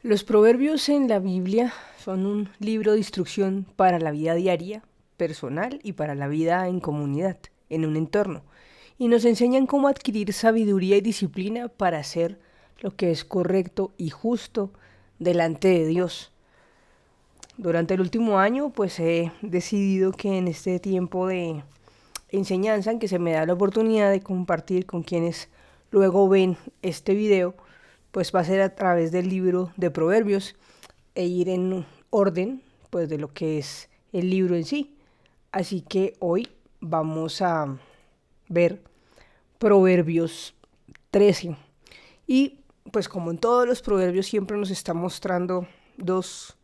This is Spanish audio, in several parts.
Los proverbios en la Biblia son un libro de instrucción para la vida diaria, personal y para la vida en comunidad, en un entorno, y nos enseñan cómo adquirir sabiduría y disciplina para hacer lo que es correcto y justo delante de Dios. Durante el último año, pues he decidido que en este tiempo de enseñanza, en que se me da la oportunidad de compartir con quienes luego ven este video, pues va a ser a través del libro de Proverbios e ir en orden pues de lo que es el libro en sí. Así que hoy vamos a ver Proverbios 13. Y pues como en todos los proverbios siempre nos está mostrando dos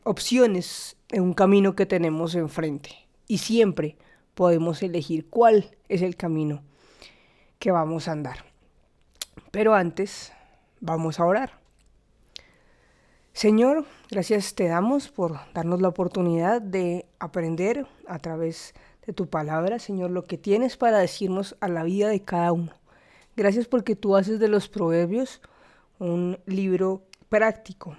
opciones en un camino que tenemos enfrente. Y siempre podemos elegir cuál es el camino que vamos a andar. Pero antes vamos a orar. Señor, gracias te damos por darnos la oportunidad de aprender a través de tu palabra, Señor, lo que tienes para decirnos a la vida de cada uno. Gracias porque tú haces de los proverbios un libro práctico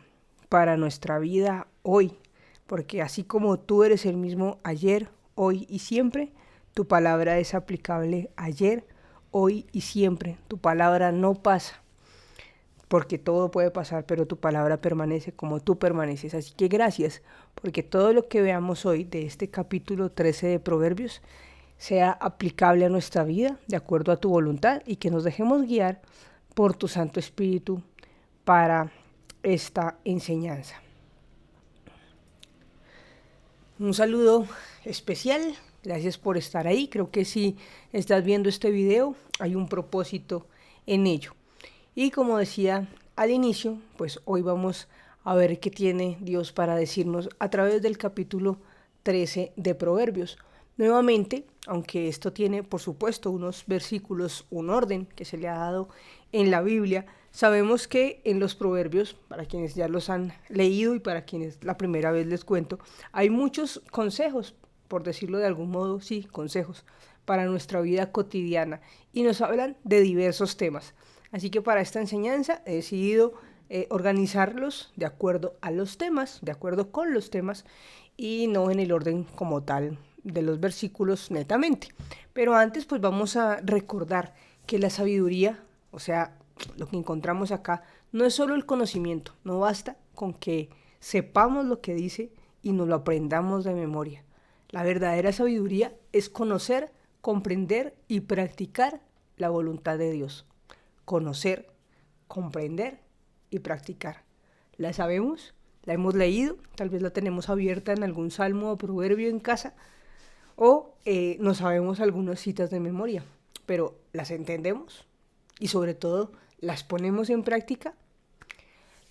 para nuestra vida hoy, porque así como tú eres el mismo ayer, hoy y siempre, tu palabra es aplicable ayer, hoy y siempre. Tu palabra no pasa, porque todo puede pasar, pero tu palabra permanece como tú permaneces. Así que gracias, porque todo lo que veamos hoy de este capítulo 13 de Proverbios sea aplicable a nuestra vida, de acuerdo a tu voluntad, y que nos dejemos guiar por tu Santo Espíritu para esta enseñanza. Un saludo especial, gracias por estar ahí. Creo que si estás viendo este video, hay un propósito en ello. Y como decía al inicio, pues hoy vamos a ver qué tiene Dios para decirnos a través del capítulo 13 de Proverbios. Nuevamente, aunque esto tiene por supuesto unos versículos, un orden que se le ha dado en la Biblia, sabemos que en los proverbios, para quienes ya los han leído y para quienes la primera vez les cuento, hay muchos consejos, por decirlo de algún modo, sí, consejos para nuestra vida cotidiana y nos hablan de diversos temas. Así que para esta enseñanza he decidido organizarlos de acuerdo a los temas, de acuerdo con los temas y no en el orden como tal de los versículos netamente. Pero antes pues vamos a recordar que la sabiduría, o sea, lo que encontramos acá, no es solo el conocimiento, no basta con que sepamos lo que dice y nos lo aprendamos de memoria. La verdadera sabiduría es conocer, comprender y practicar la voluntad de Dios. Conocer, comprender y practicar. ¿La sabemos? ¿La hemos leído? Tal vez la tenemos abierta en algún salmo o proverbio en casa. O no sabemos algunas citas de memoria. Pero ¿las entendemos? Y sobre todo, ¿las ponemos en práctica?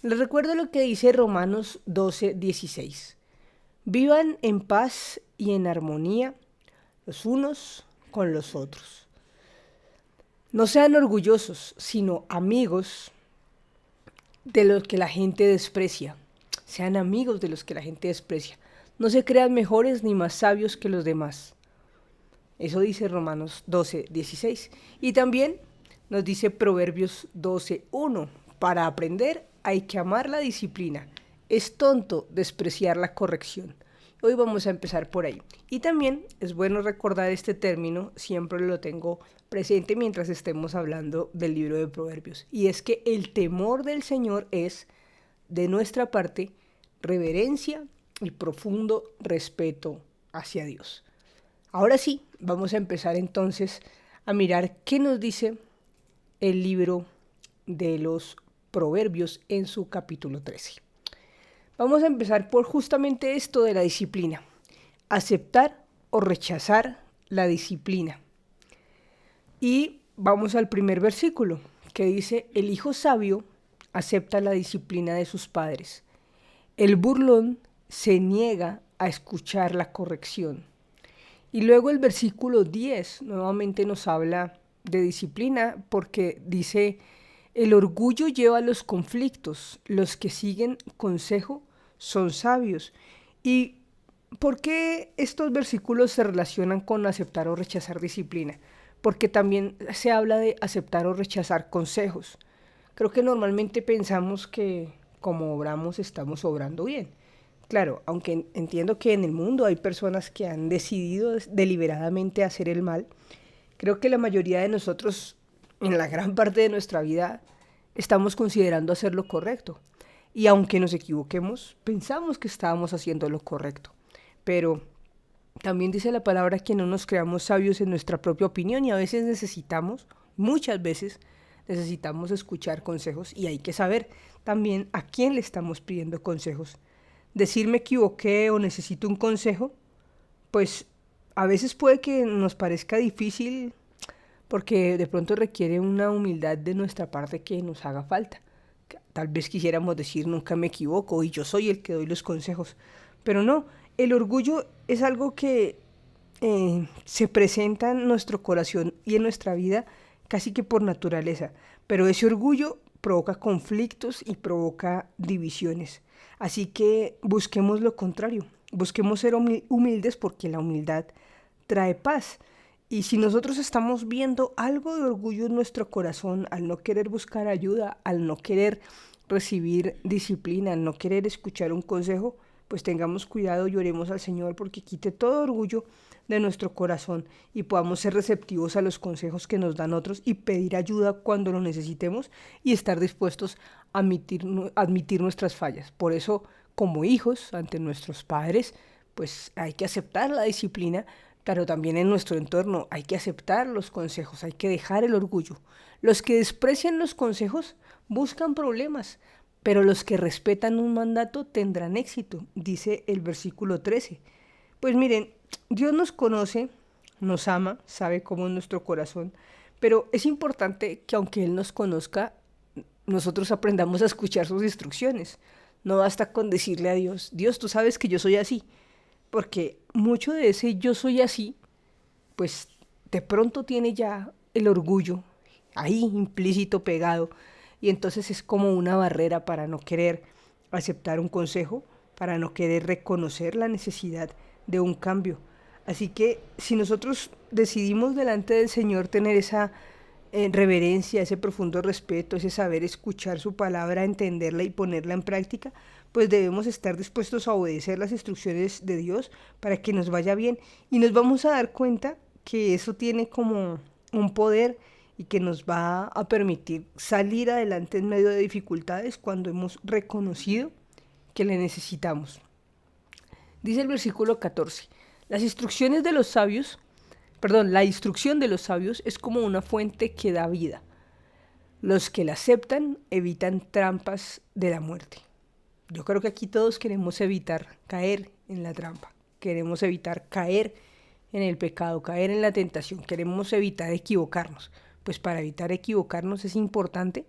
Les recuerdo lo que dice Romanos 12:16. Vivan en paz y en armonía los unos con los otros. No sean orgullosos, sino amigos de los que la gente desprecia. Sean amigos de los que la gente desprecia. No se crean mejores ni más sabios que los demás. Eso dice Romanos 12:16. Y también nos dice Proverbios 12:1. Para aprender hay que amar la disciplina. Es tonto despreciar la corrección. Hoy vamos a empezar por ahí. Y también es bueno recordar este término, siempre lo tengo presente mientras estemos hablando del libro de Proverbios. Y es que el temor del Señor es, de nuestra parte, reverencia y profundo respeto hacia Dios. Ahora sí, vamos a empezar entonces a mirar qué nos dice el libro de los Proverbios en su capítulo 13. Vamos a empezar por justamente esto de la disciplina. Aceptar o rechazar la disciplina. Y vamos al primer versículo, que dice: el hijo sabio acepta la disciplina de sus padres. El burlón se niega a escuchar la corrección. Y luego el versículo 10 nuevamente nos habla de disciplina porque dice: el orgullo lleva a los conflictos, los que siguen consejo son sabios. ¿Y por qué estos versículos se relacionan con aceptar o rechazar disciplina? Porque también se habla de aceptar o rechazar consejos. Creo que normalmente pensamos que como obramos estamos obrando bien. Claro, aunque entiendo que en el mundo hay personas que han decidido deliberadamente hacer el mal, creo que la mayoría de nosotros, en la gran parte de nuestra vida, estamos considerando hacer lo correcto. Y aunque nos equivoquemos, pensamos que estábamos haciendo lo correcto. Pero también dice la palabra que no nos creamos sabios en nuestra propia opinión y a veces necesitamos, muchas veces necesitamos escuchar consejos y hay que saber también a quién le estamos pidiendo consejos. Decir me equivoqué o necesito un consejo, pues a veces puede que nos parezca difícil porque de pronto requiere una humildad de nuestra parte que nos haga falta. Tal vez quisiéramos decir nunca me equivoco y yo soy el que doy los consejos, pero no, el orgullo es algo que se presenta en nuestro corazón y en nuestra vida casi que por naturaleza, pero ese orgullo provoca conflictos y provoca divisiones. Así que busquemos lo contrario, busquemos ser humildes porque la humildad trae paz. Y si nosotros estamos viendo algo de orgullo en nuestro corazón, al no querer buscar ayuda, al no querer recibir disciplina, al no querer escuchar un consejo, pues tengamos cuidado y oremos al Señor porque quite todo orgullo de nuestro corazón y podamos ser receptivos a los consejos que nos dan otros y pedir ayuda cuando lo necesitemos y estar dispuestos a admitir nuestras fallas. Por eso, como hijos ante nuestros padres, pues hay que aceptar la disciplina, pero también en nuestro entorno hay que aceptar los consejos, hay que dejar el orgullo. Los que desprecian los consejos buscan problemas, pero los que respetan un mandato tendrán éxito, dice el versículo 13. Pues miren, Dios nos conoce, nos ama, sabe cómo es nuestro corazón, pero es importante que aunque Él nos conozca, nosotros aprendamos a escuchar sus instrucciones. No basta con decirle a Dios, Dios, tú sabes que yo soy así, porque mucho de ese yo soy así, pues de pronto tiene ya el orgullo ahí implícito pegado y entonces es como una barrera para no querer aceptar un consejo, para no querer reconocer la necesidad de un cambio. Así que si nosotros decidimos delante del Señor tener esa reverencia, ese profundo respeto, ese saber escuchar su palabra, entenderla y ponerla en práctica, pues debemos estar dispuestos a obedecer las instrucciones de Dios para que nos vaya bien y nos vamos a dar cuenta que eso tiene como un poder y que nos va a permitir salir adelante en medio de dificultades cuando hemos reconocido que le necesitamos. Dice el versículo 14, las instrucciones de los sabios, la instrucción de los sabios es como una fuente que da vida. Los que la aceptan evitan trampas de la muerte. Yo creo que aquí todos queremos evitar caer en la trampa, queremos evitar caer en el pecado, caer en la tentación, queremos evitar equivocarnos. Pues para evitar equivocarnos es importante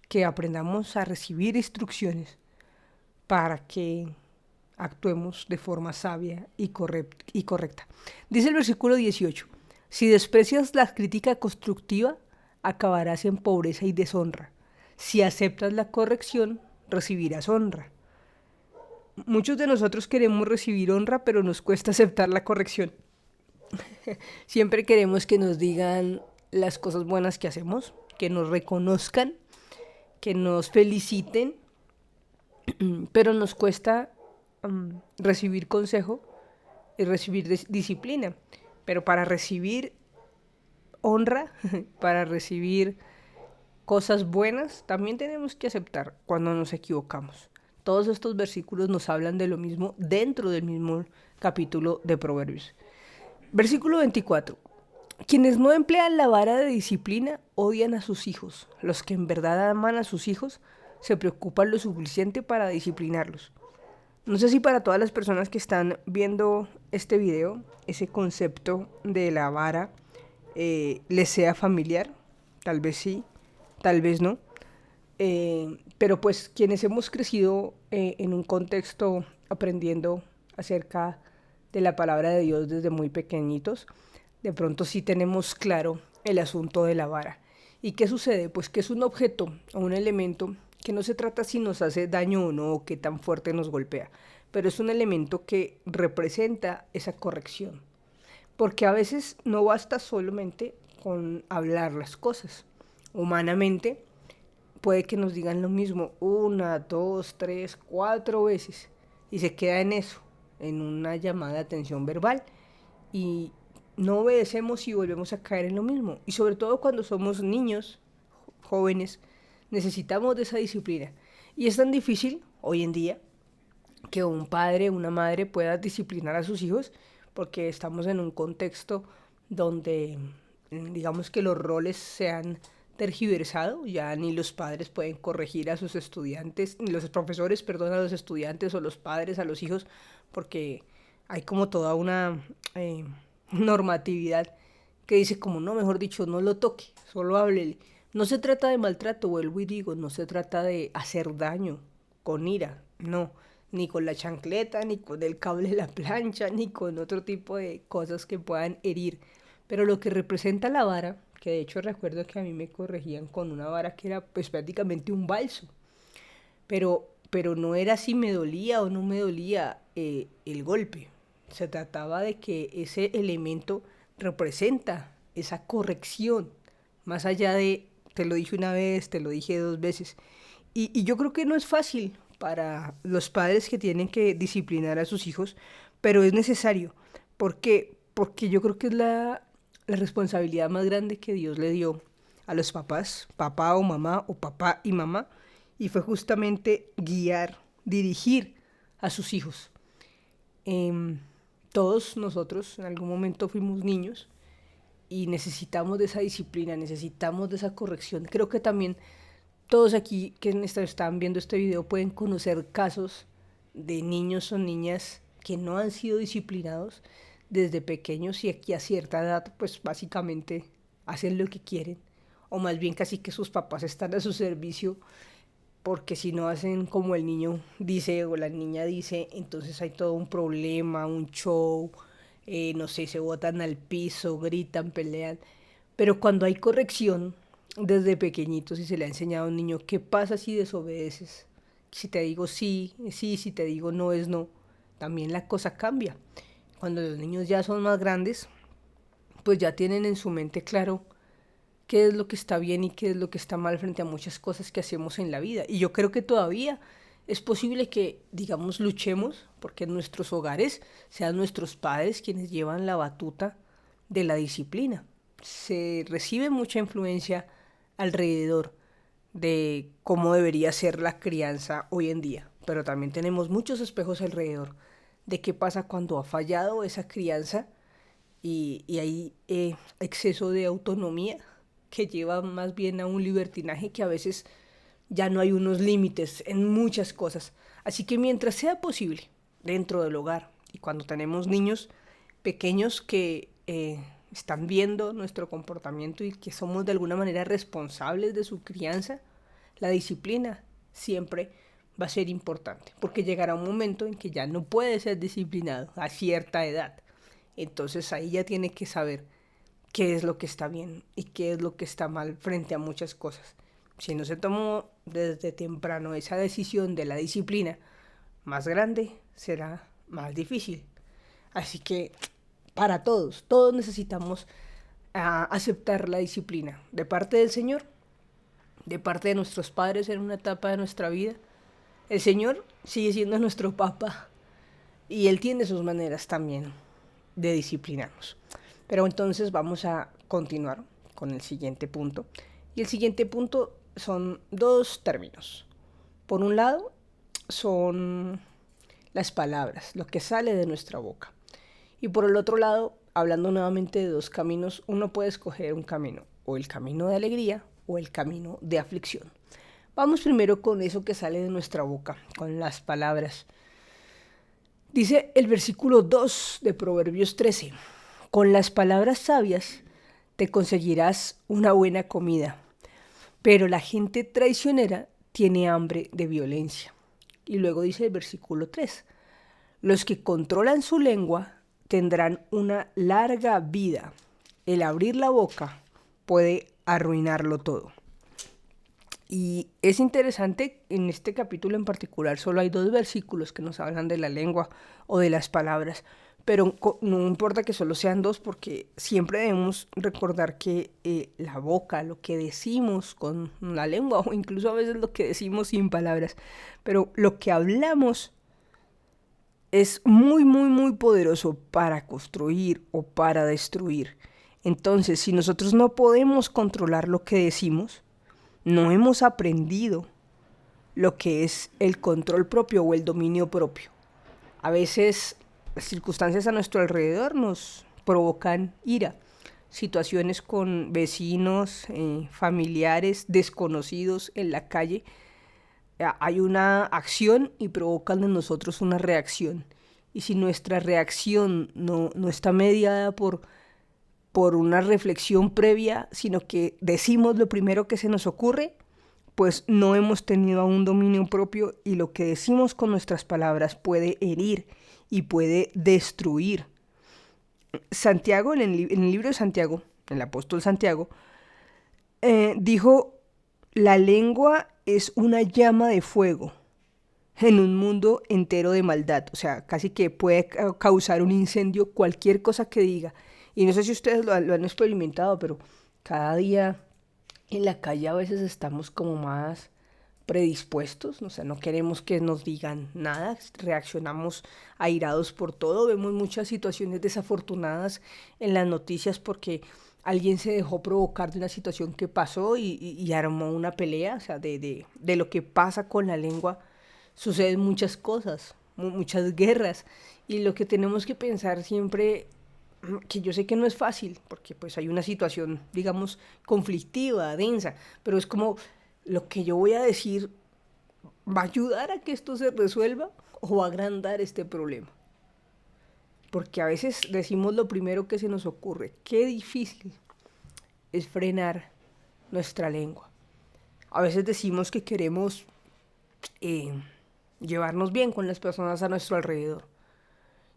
que aprendamos a recibir instrucciones para que actuemos de forma sabia y correcta. Dice el versículo 18, si desprecias la crítica constructiva, acabarás en pobreza y deshonra. Si aceptas la corrección, recibirás honra. Muchos de nosotros queremos recibir honra, pero nos cuesta aceptar la corrección. Siempre queremos que nos digan las cosas buenas que hacemos, que nos reconozcan, que nos feliciten, pero nos cuesta recibir consejo y recibir disciplina. Pero para recibir honra, para recibir cosas buenas, también tenemos que aceptar cuando nos equivocamos. Todos estos versículos nos hablan de lo mismo dentro del mismo capítulo de Proverbios. Versículo 24. Quienes no emplean la vara de disciplina odian a sus hijos. Los que en verdad aman a sus hijos se preocupan lo suficiente para disciplinarlos. No sé si para todas las personas que están viendo este video, ese concepto de la vara les sea familiar. Tal vez sí, tal vez no. Pero pues quienes hemos crecido en un contexto aprendiendo acerca de la palabra de Dios desde muy pequeñitos, de pronto sí tenemos claro el asunto de la vara. ¿Y qué sucede? Pues que es un objeto o un elemento que no se trata si nos hace daño o no, o qué tan fuerte nos golpea, pero es un elemento que representa esa corrección. Porque a veces no basta solamente con hablar las cosas. Humanamente puede que nos digan lo mismo 1, 2, 3, 4 veces y se queda en eso, en una llamada de atención verbal, y no obedecemos y volvemos a caer en lo mismo. Y sobre todo cuando somos niños, jóvenes, necesitamos de esa disciplina. Y es tan difícil hoy en día que un padre, una madre pueda disciplinar a sus hijos, porque estamos en un contexto donde digamos que los roles se han tergiversado, ya ni los padres pueden corregir a sus estudiantes, ni los profesores, perdón, a los estudiantes, o los padres a los hijos, porque hay como toda una normatividad que dice como no, mejor dicho, no lo toque, solo háblele. No se trata de maltrato, vuelvo y digo, no se trata de hacer daño con ira, no, ni con la chancleta, ni con el cable de la plancha, ni con otro tipo de cosas que puedan herir. Pero lo que representa la vara, que de hecho recuerdo que a mí me corregían con una vara que era pues prácticamente un balso, pero no era si me dolía o no me dolía el golpe. Se trataba de que ese elemento representa esa corrección, más allá de te lo dije una vez, te lo dije 2 veces. Y yo creo que no es fácil para los padres que tienen que disciplinar a sus hijos, pero es necesario. ¿Por qué? Porque yo creo que es la responsabilidad más grande que Dios le dio a los papás, papá o mamá, o papá y mamá, y fue justamente guiar, dirigir a sus hijos. Todos nosotros en algún momento fuimos niños y necesitamos de esa disciplina, necesitamos de esa corrección. Creo que también todos aquí que están viendo este video pueden conocer casos de niños o niñas que no han sido disciplinados desde pequeños, y aquí a cierta edad pues básicamente hacen lo que quieren, o más bien casi que sus papás están a su servicio, porque si no hacen como el niño dice o la niña dice, entonces hay todo un problema, un show, no sé, se botan al piso, gritan, pelean. Pero cuando hay corrección desde pequeñitos y se le ha enseñado a un niño qué pasa si desobedeces, si te digo sí, sí, si te digo no es no, también la cosa cambia. Cuando los niños ya son más grandes, pues ya tienen en su mente claro qué es lo que está bien y qué es lo que está mal frente a muchas cosas que hacemos en la vida. Y yo creo que todavía es posible que, digamos, luchemos porque en nuestros hogares sean nuestros padres quienes llevan la batuta de la disciplina. Se recibe mucha influencia alrededor de cómo debería ser la crianza hoy en día, pero también tenemos muchos espejos alrededor de qué pasa cuando ha fallado esa crianza y hay exceso de autonomía que lleva más bien a un libertinaje, que a veces ya no hay unos límites en muchas cosas. Así que mientras sea posible, dentro del hogar, y cuando tenemos niños pequeños que están viendo nuestro comportamiento y que somos de alguna manera responsables de su crianza, la disciplina siempre va a ser importante, porque llegará un momento en que ya no puede ser disciplinado a cierta edad. Entonces ahí ya tiene que saber qué es lo que está bien y qué es lo que está mal frente a muchas cosas. Si no se tomó desde temprano esa decisión de la disciplina, más grande será más difícil. Así que para todos necesitamos aceptar la disciplina de parte del Señor, de parte de nuestros padres en una etapa de nuestra vida. El Señor sigue siendo nuestro papá y Él tiene sus maneras también de disciplinarnos. Pero entonces vamos a continuar con el siguiente punto. Y el siguiente punto son 2 términos. Por un lado, son las palabras, lo que sale de nuestra boca. Y por el otro lado, hablando nuevamente de 2 caminos, uno puede escoger un camino, o el camino de alegría o el camino de aflicción. Vamos primero con eso que sale de nuestra boca, con las palabras. Dice el versículo 2 de Proverbios 13. Con las palabras sabias te conseguirás una buena comida, pero la gente traicionera tiene hambre de violencia. Y luego dice el versículo 3. Los que controlan su lengua tendrán una larga vida. El abrir la boca puede arruinarlo todo. Y es interesante, en este capítulo en particular solo hay 2 versículos que nos hablan de la lengua o de las palabras, pero no importa que solo sean dos, porque siempre debemos recordar que la boca, lo que decimos con la lengua, o incluso a veces lo que decimos sin palabras, pero lo que hablamos es muy, muy, muy poderoso para construir o para destruir. Entonces, si nosotros no podemos controlar lo que decimos, no hemos aprendido lo que es el control propio o el dominio propio. A veces las circunstancias a nuestro alrededor nos provocan ira. Situaciones con vecinos, familiares, desconocidos en la calle. Hay una acción y provocan en nosotros una reacción. Y si nuestra reacción no está mediada por una reflexión previa, sino que decimos lo primero que se nos ocurre, pues no hemos tenido aún dominio propio y lo que decimos con nuestras palabras puede herir y puede destruir. Santiago, en el libro de Santiago, el apóstol Santiago, dijo, la lengua es una llama de fuego en un mundo entero de maldad. O sea, casi que puede causar un incendio cualquier cosa que diga. Y no sé si ustedes lo han experimentado, pero cada día en la calle a veces estamos como más predispuestos, o sea, no queremos que nos digan nada, reaccionamos airados por todo, vemos muchas situaciones desafortunadas en las noticias porque alguien se dejó provocar de una situación que pasó y armó una pelea, o sea, de lo que pasa con la lengua suceden muchas cosas, muchas guerras, y lo que tenemos que pensar siempre, que yo sé que no es fácil, porque pues hay una situación, digamos, conflictiva, densa, pero es como lo que yo voy a decir va a ayudar a que esto se resuelva o va a agrandar este problema. Porque a veces decimos lo primero que se nos ocurre. Qué difícil es frenar nuestra lengua. A veces decimos que queremos llevarnos bien con las personas a nuestro alrededor.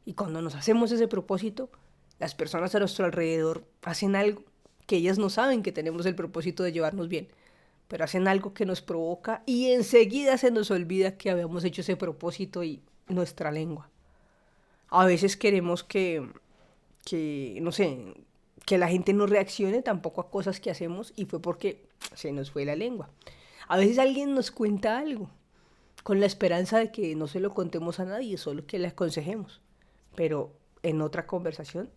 Y cuando nos hacemos ese propósito, las personas a nuestro alrededor hacen algo que ellas no saben que tenemos el propósito de llevarnos bien, pero hacen algo que nos provoca y enseguida se nos olvida que habíamos hecho ese propósito y nuestra lengua. A veces queremos no sé, que la gente no reaccione tampoco a cosas que hacemos y fue porque se nos fue la lengua. A veces alguien nos cuenta algo con la esperanza de que no se lo contemos a nadie, solo que le aconsejemos. Pero en otra conversación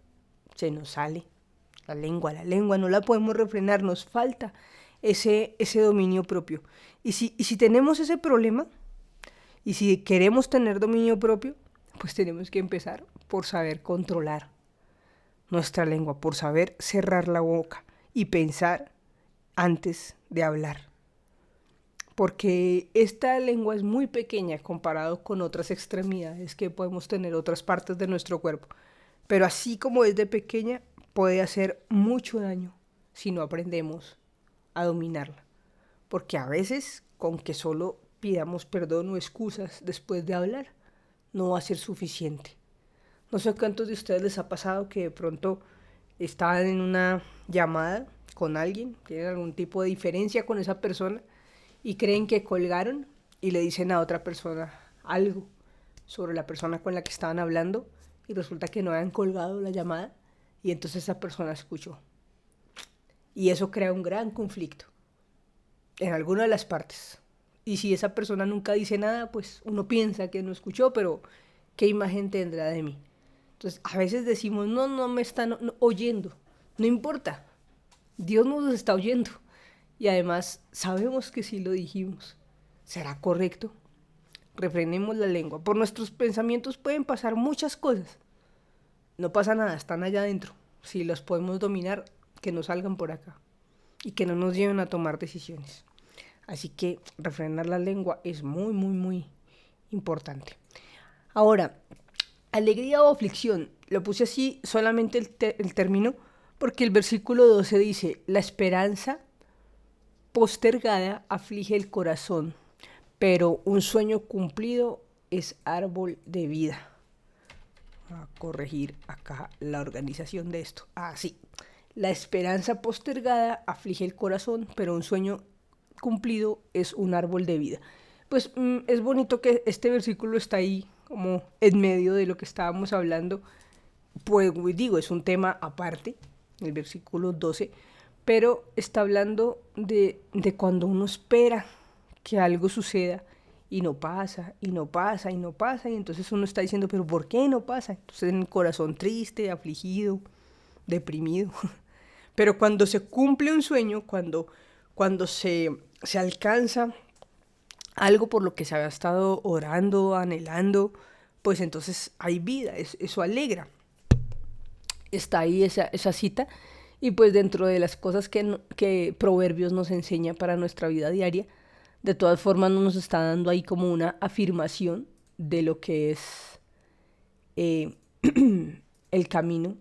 se nos sale la lengua no la podemos refrenar, nos falta ese dominio propio. Y si tenemos ese problema, y si queremos tener dominio propio, pues tenemos que empezar por saber controlar nuestra lengua, por saber cerrar la boca y pensar antes de hablar. Porque esta lengua es muy pequeña comparado con otras extremidades que podemos tener, otras partes de nuestro cuerpo. Pero así como es de pequeña, puede hacer mucho daño si no aprendemos a dominarla. Porque a veces, con que solo pidamos perdón o excusas después de hablar, no va a ser suficiente. No sé cuántos de ustedes les ha pasado que de pronto estaban en una llamada con alguien, tienen algún tipo de diferencia con esa persona y creen que colgaron y le dicen a otra persona algo sobre la persona con la que estaban hablando y resulta que no habían colgado la llamada y entonces esa persona escuchó. Y eso crea un gran conflicto en alguna de las partes. Y si esa persona nunca dice nada, pues uno piensa que no escuchó, pero ¿qué imagen tendrá de mí? Entonces, a veces decimos, no me están oyendo. No importa, Dios nos está oyendo. Y además, sabemos que sí lo dijimos. ¿Será correcto? Refrenemos la lengua. Por nuestros pensamientos pueden pasar muchas cosas. No pasa nada, están allá adentro. Si los podemos dominar, que no salgan por acá. Y que no nos lleven a tomar decisiones. Así que refrenar la lengua es muy, muy, muy importante. Ahora, alegría o aflicción. Lo puse así solamente el término porque el versículo 12 dice, la esperanza postergada aflige el corazón, pero un sueño cumplido es árbol de vida. Voy a corregir acá la organización de esto. Sí. La esperanza postergada aflige el corazón, pero un sueño cumplido es un árbol de vida. Pues es bonito que este versículo está ahí como en medio de lo que estábamos hablando pues digo, es un tema aparte, el versículo 12, pero está hablando de cuando uno espera que algo suceda y no pasa, y no pasa, y no pasa, y entonces uno está diciendo, pero ¿por qué no pasa? Entonces en el corazón triste, afligido, deprimido. Pero cuando se cumple un sueño, cuando se alcanza algo por lo que se había estado orando, anhelando, pues entonces hay vida, eso alegra. Está ahí esa cita y pues dentro de las cosas que Proverbios nos enseña para nuestra vida diaria, de todas formas nos está dando ahí como una afirmación de lo que es eh, el camino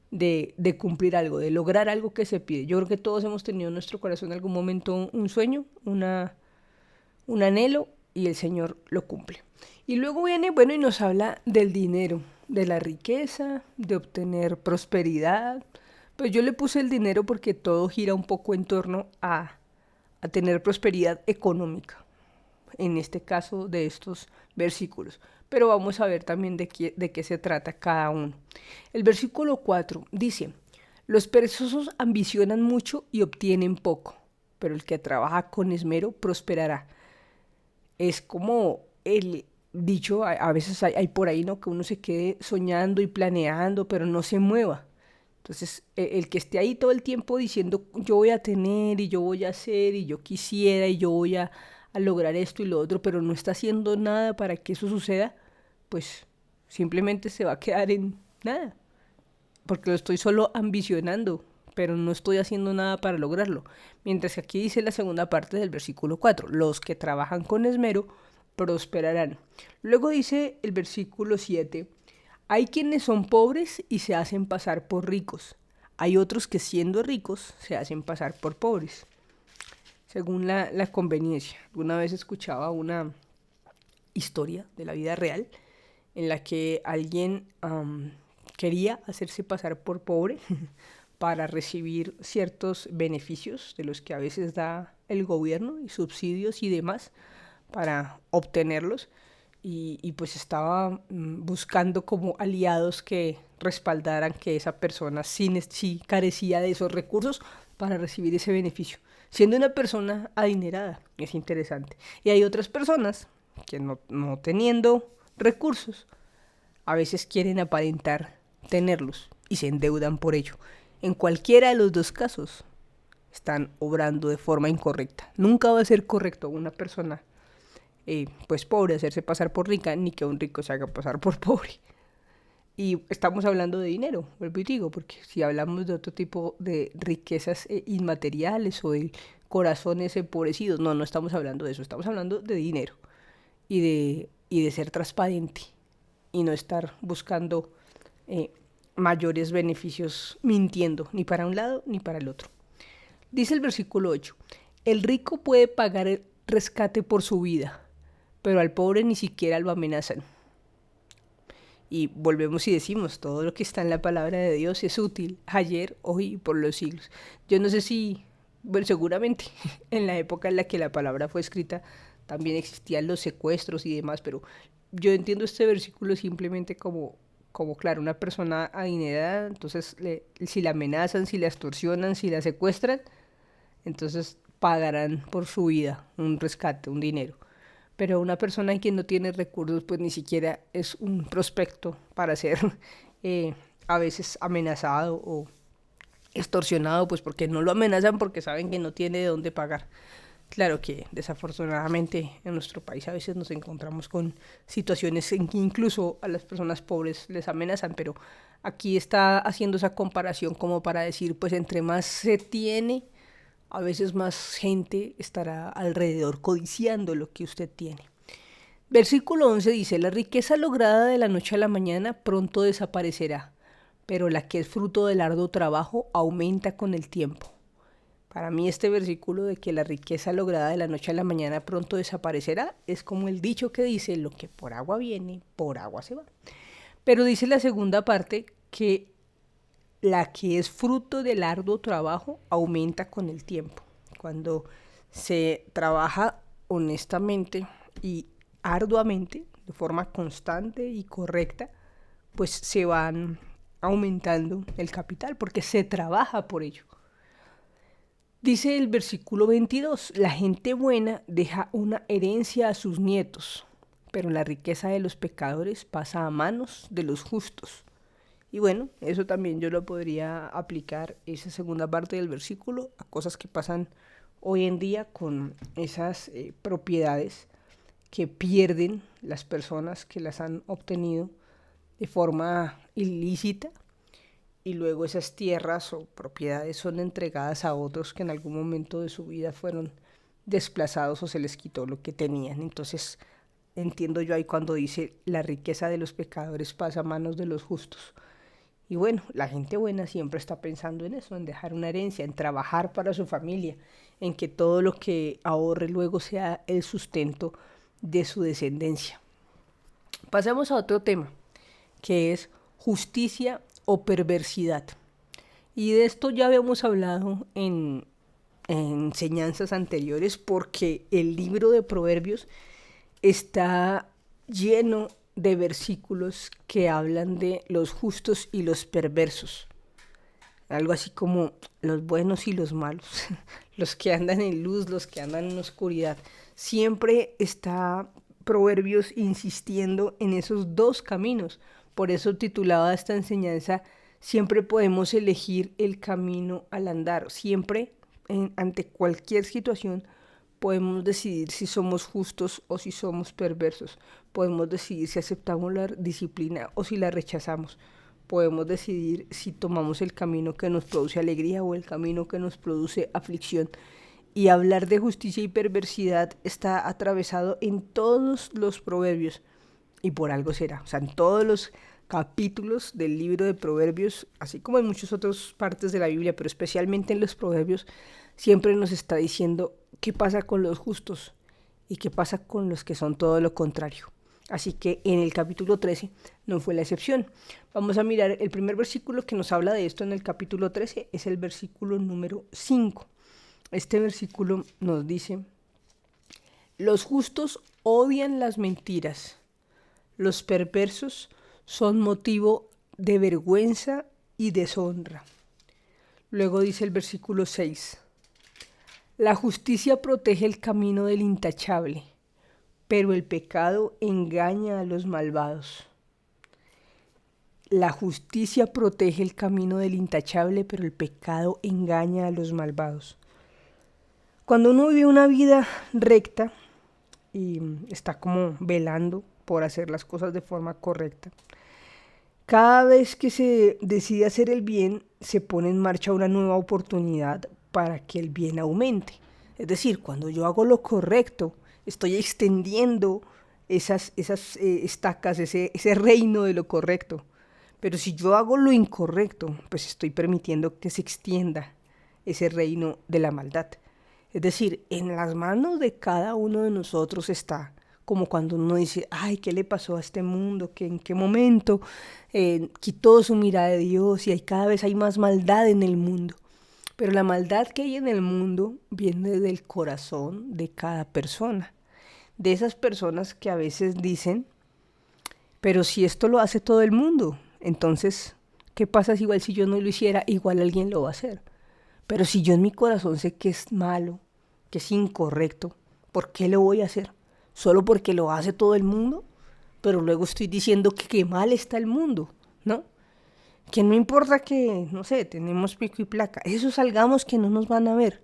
de cumplir algo, de lograr algo que se pide. Yo creo que todos hemos tenido en nuestro corazón en algún momento un sueño, un anhelo, y el Señor lo cumple. Y luego viene, bueno, y nos habla del dinero, de la riqueza, de obtener prosperidad. Pues yo le puse el dinero porque todo gira un poco en torno a tener prosperidad económica, en este caso de estos versículos. Pero vamos a ver también de qué se trata cada uno. El versículo 4 dice, los perezosos ambicionan mucho y obtienen poco, pero el que trabaja con esmero prosperará. Es como el dicho, a veces hay por ahí, ¿no? Que uno se quede soñando y planeando, pero no se mueva. Entonces, el que esté ahí todo el tiempo diciendo, yo voy a tener y yo voy a hacer y yo quisiera y yo voy a lograr esto y lo otro, pero no está haciendo nada para que eso suceda, pues simplemente se va a quedar en nada, porque lo estoy solo ambicionando, pero no estoy haciendo nada para lograrlo. Mientras que aquí dice la segunda parte del versículo 4, los que trabajan con esmero prosperarán. Luego dice el versículo 7, hay quienes son pobres y se hacen pasar por ricos. Hay otros que siendo ricos se hacen pasar por pobres, según la conveniencia. Alguna vez escuchaba una historia de la vida real en la que alguien quería hacerse pasar por pobre para recibir ciertos beneficios de los que a veces da el gobierno y subsidios y demás para obtenerlos y pues estaba buscando como aliados que respaldaran que esa persona sí carecía de esos recursos para recibir ese beneficio, siendo una persona adinerada. Es interesante. Y hay otras personas que no teniendo recursos, a veces quieren aparentar tenerlos y se endeudan por ello. En cualquiera de los dos casos, están obrando de forma incorrecta. Nunca va a ser correcto una persona pues pobre hacerse pasar por rica, ni que un rico se haga pasar por pobre. Y estamos hablando de dinero, vuelvo y digo, porque si hablamos de otro tipo de riquezas inmateriales o de corazones empobrecidos, no estamos hablando de eso, estamos hablando de dinero y de ser transparente y no estar buscando mayores beneficios mintiendo, ni para un lado ni para el otro. Dice el versículo 8, el rico puede pagar el rescate por su vida, pero al pobre ni siquiera lo amenazan. Y volvemos y decimos, todo lo que está en la palabra de Dios es útil, ayer, hoy y por los siglos. Yo no sé si, bueno, seguramente en la época en la que la palabra fue escrita también existían los secuestros y demás, pero yo entiendo este versículo simplemente como claro, una persona adinerada, entonces si la amenazan, si la extorsionan, si la secuestran, entonces pagarán por su vida un rescate, un dinero. Pero una persona que no tiene recursos, pues ni siquiera es un prospecto para ser a veces amenazado o extorsionado, pues porque no lo amenazan porque saben que no tiene de dónde pagar. Claro que desafortunadamente en nuestro país a veces nos encontramos con situaciones en que incluso a las personas pobres les amenazan, pero aquí está haciendo esa comparación como para decir, pues entre más se tiene, a veces más gente estará alrededor codiciando lo que usted tiene. Versículo 11 dice, la riqueza lograda de la noche a la mañana pronto desaparecerá, pero la que es fruto del arduo trabajo aumenta con el tiempo. Para mí este versículo de que la riqueza lograda de la noche a la mañana pronto desaparecerá es como el dicho que dice, lo que por agua viene, por agua se va. Pero dice la segunda parte que la que es fruto del arduo trabajo aumenta con el tiempo. Cuando se trabaja honestamente y arduamente, de forma constante y correcta, pues se van aumentando el capital porque se trabaja por ello. Dice el versículo 22, la gente buena deja una herencia a sus nietos, pero la riqueza de los pecadores pasa a manos de los justos. Y bueno, eso también yo lo podría aplicar, esa segunda parte del versículo, a cosas que pasan hoy en día con esas propiedades que pierden las personas que las han obtenido de forma ilícita, y luego esas tierras o propiedades son entregadas a otros que en algún momento de su vida fueron desplazados o se les quitó lo que tenían. Entonces entiendo yo ahí cuando dice la riqueza de los pecadores pasa a manos de los justos. Y bueno, la gente buena siempre está pensando en eso, en dejar una herencia, en trabajar para su familia, en que todo lo que ahorre luego sea el sustento de su descendencia. Pasamos a otro tema, que es justicia o perversidad. Y de esto ya habíamos hablado en enseñanzas anteriores, porque el libro de Proverbios está lleno de versículos que hablan de los justos y los perversos. Algo así como los buenos y los malos, los que andan en luz, los que andan en oscuridad. Siempre está Proverbios insistiendo en esos dos caminos. Por eso titulada esta enseñanza, siempre podemos elegir el camino al andar. Siempre, ante cualquier situación, podemos decidir si somos justos o si somos perversos. Podemos decidir si aceptamos la disciplina o si la rechazamos. Podemos decidir si tomamos el camino que nos produce alegría o el camino que nos produce aflicción. Y hablar de justicia y perversidad está atravesado en todos los proverbios. Y por algo será. O sea, en todos los capítulos del libro de Proverbios, así como en muchas otras partes de la Biblia, pero especialmente en los Proverbios, siempre nos está diciendo qué pasa con los justos y qué pasa con los que son todo lo contrario. Así que en el capítulo 13 no fue la excepción. Vamos a mirar el primer versículo que nos habla de esto en el capítulo 13, es el versículo número 5. Este versículo nos dice: los justos odian las mentiras, los perversos son motivo de vergüenza y deshonra. Luego dice el versículo 6, la justicia protege el camino del intachable, pero el pecado engaña a los malvados. La justicia protege el camino del intachable, pero el pecado engaña a los malvados. Cuando uno vive una vida recta y está como velando por hacer las cosas de forma correcta, cada vez que se decide hacer el bien, se pone en marcha una nueva oportunidad para que el bien aumente. Es decir, cuando yo hago lo correcto, estoy extendiendo esas estacas, ese reino de lo correcto. Pero si yo hago lo incorrecto, pues estoy permitiendo que se extienda ese reino de la maldad. Es decir, en las manos de cada uno de nosotros está, como cuando uno dice, ay, ¿qué le pasó a este mundo? ¿Que en qué momento quitó su mirada de Dios? Y cada vez hay más maldad en el mundo. Pero la maldad que hay en el mundo viene del corazón de cada persona. De esas personas que a veces dicen, pero si esto lo hace todo el mundo, entonces, ¿qué pasa si igual si yo no lo hiciera, igual alguien lo va a hacer? Pero si yo en mi corazón sé que es malo, que es incorrecto, ¿por qué lo voy a hacer? ¿Solo porque lo hace todo el mundo? Pero luego estoy diciendo que qué mal está el mundo, ¿no? Que no importa que, no sé, tenemos pico y placa, eso salgamos que no nos van a ver.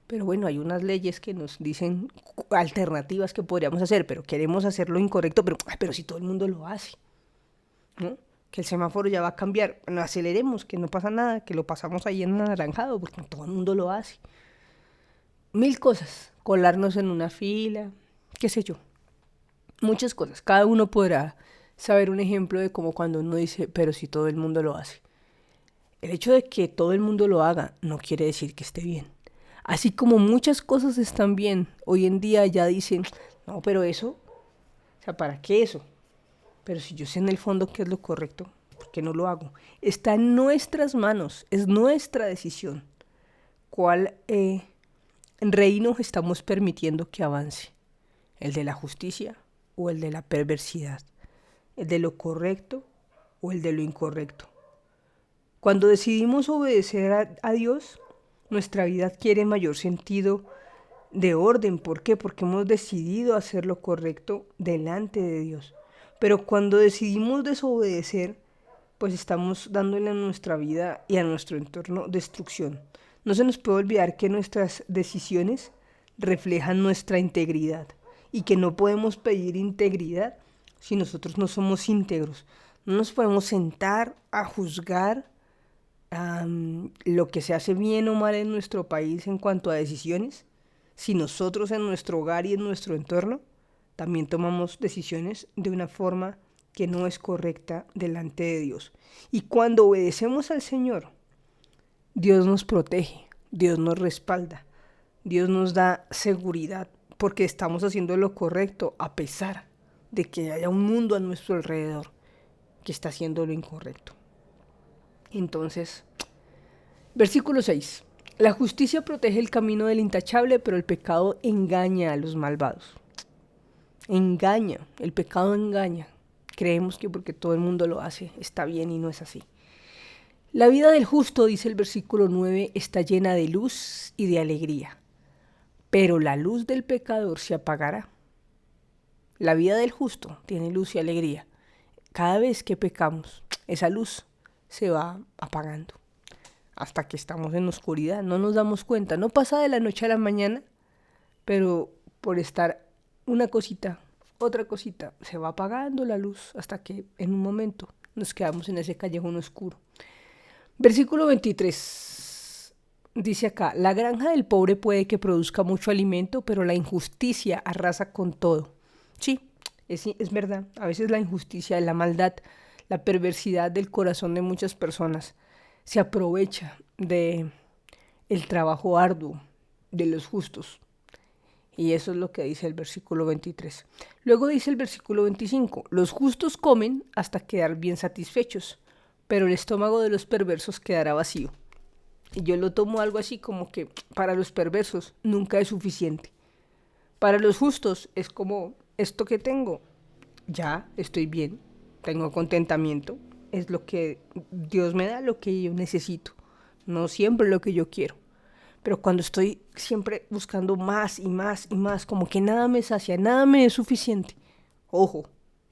Pero bueno, hay unas leyes que nos dicen alternativas que podríamos hacer, pero queremos hacer lo incorrecto, pero si todo el mundo lo hace, ¿no? Que el semáforo ya va a cambiar, bueno, aceleremos, que no pasa nada, que lo pasamos ahí en anaranjado, porque todo el mundo lo hace. Mil cosas, colarnos en una fila, qué sé yo, muchas cosas. Cada uno podrá saber un ejemplo de cómo cuando uno dice, pero si todo el mundo lo hace. El hecho de que todo el mundo lo haga no quiere decir que esté bien. Así como muchas cosas están bien, hoy en día ya dicen, no, pero eso, o sea, ¿para qué eso? Pero si yo sé en el fondo qué es lo correcto, ¿por qué no lo hago? Está en nuestras manos, es nuestra decisión. ¿Cuál reino estamos permitiendo que avance? ¿El de la justicia o el de la perversidad? ¿El de lo correcto o el de lo incorrecto. Cuando decidimos obedecer a Dios, nuestra vida adquiere mayor sentido de orden. ¿Por qué? Porque hemos decidido hacer lo correcto delante de Dios. Pero cuando decidimos desobedecer, pues estamos dándole a nuestra vida y a nuestro entorno destrucción. No se nos puede olvidar que nuestras decisiones reflejan nuestra integridad y que no podemos pedir integridad si nosotros no somos íntegros. No nos podemos sentar a juzgar lo que se hace bien o mal en nuestro país en cuanto a decisiones si nosotros en nuestro hogar y en nuestro entorno también tomamos decisiones de una forma que no es correcta delante de Dios. Y cuando obedecemos al Señor, Dios nos protege, Dios nos respalda, Dios nos da seguridad porque estamos haciendo lo correcto a pesar de que haya un mundo a nuestro alrededor que está haciendo lo incorrecto. Entonces, versículo 6. La justicia protege el camino del intachable, pero el pecado engaña a los malvados. Engaña, el pecado engaña. Creemos que porque todo el mundo lo hace está bien y no es así. La vida del justo, dice el versículo 9, está llena de luz y de alegría, pero la luz del pecador se apagará. La vida del justo tiene luz y alegría. Cada vez que pecamos, esa luz se va apagando hasta que estamos en oscuridad. No nos damos cuenta, no pasa de la noche a la mañana, pero por estar una cosita, otra cosita, se va apagando la luz hasta que en un momento nos quedamos en ese callejón oscuro. Versículo 23 dice acá: la granja del pobre puede que produzca mucho alimento, pero la injusticia arrasa con todo. Sí, es verdad. A veces la injusticia, la maldad, la perversidad del corazón de muchas personas se aprovecha de el trabajo arduo de los justos. Y eso es lo que dice el versículo 23. Luego dice el versículo 25: los justos comen hasta quedar bien satisfechos, pero el estómago de los perversos quedará vacío. Y yo lo tomo algo así como que para los perversos nunca es suficiente. Para los justos es como: esto que tengo, ya estoy bien, tengo contentamiento, es lo que Dios me da, lo que yo necesito, no siempre lo que yo quiero. Pero cuando estoy siempre buscando más y más y más, como que nada me sacia, nada me es suficiente, ojo,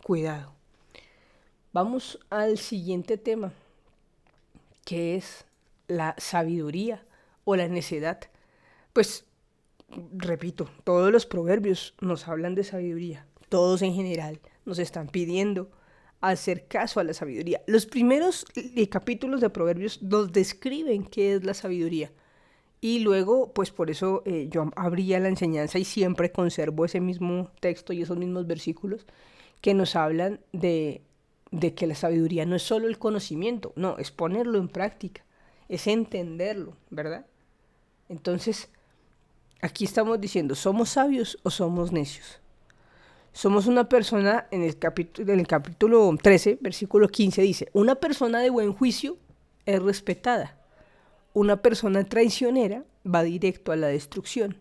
cuidado. Vamos al siguiente tema, que es la sabiduría o la necedad. Pues, repito, todos los proverbios nos hablan de sabiduría, todos en general nos están pidiendo hacer caso a la sabiduría. Los primeros capítulos de proverbios nos describen qué es la sabiduría. Y luego, pues por eso yo abría la enseñanza y siempre conservo ese mismo texto y esos mismos versículos que nos hablan de que la sabiduría no es solo el conocimiento, no, es ponerlo en práctica, es entenderlo, ¿verdad? Entonces, aquí estamos diciendo, ¿somos sabios o somos necios? Somos una persona, en el capítulo 13, versículo 15, dice: una persona de buen juicio es respetada. Una persona traicionera va directo a la destrucción.